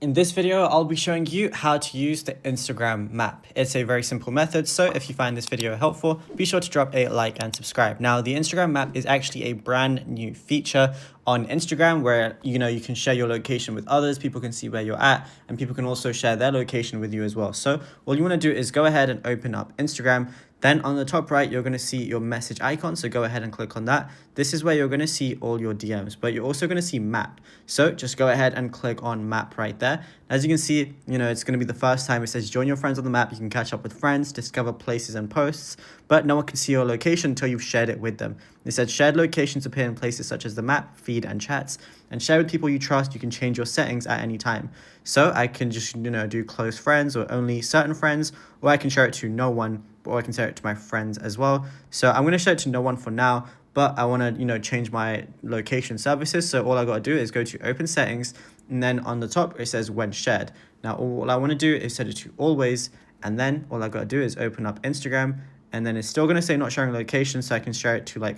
In this video, I'll be showing you how to use the Instagram map. It's a very simple method, so if you find this video helpful, be sure to drop a like and subscribe. Now, the Instagram map is actually a brand new feature on Instagram where you can share your location with others, people can see where you're at, and people can also share their location with you as well. So all you want to do is go ahead and open up Instagram. Then on the top right, you're going to see your message icon. So go ahead and click on that. This is where you're going to see all your DMs, but you're also going to see map. So just go ahead and click on map right there. As you can see, it's going to be the first time it says join your friends on the map. You can catch up with friends, discover places and posts, but no one can see your location until you've shared it with them. It said shared locations appear in places such as the map, feed, and chats, and share with people you trust. You can change your settings at any time. So I can just, do close friends or only certain friends, or I can share it to no one, or I can share it to my friends as well. So I'm going to share it to no one for now, but I want to, change my location services. So all I got to do is go to open settings, and then on the top, it says when shared. Now, all I want to do is set it to always, and then all I got to do is open up Instagram, and then it's still going to say not sharing location, so I can share it to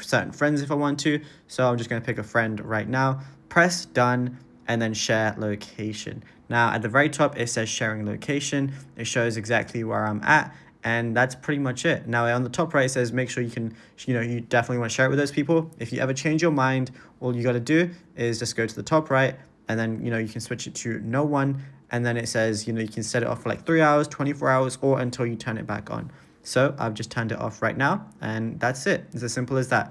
certain friends if I want to. So I'm just going to pick a friend right now, press done, and then share location. Now at the very top, it says sharing location. It shows exactly where I'm at. And that's pretty much it. Now on the top right, it says make sure you can, you definitely want to share it with those people. If you ever change your mind, all you got to do is just go to the top right, and then, you can switch it to no one. And then it says, you can set it off for like 3 hours, 24 hours, or until you turn it back on. So I've just turned it off right now, and that's it. It's as simple as that.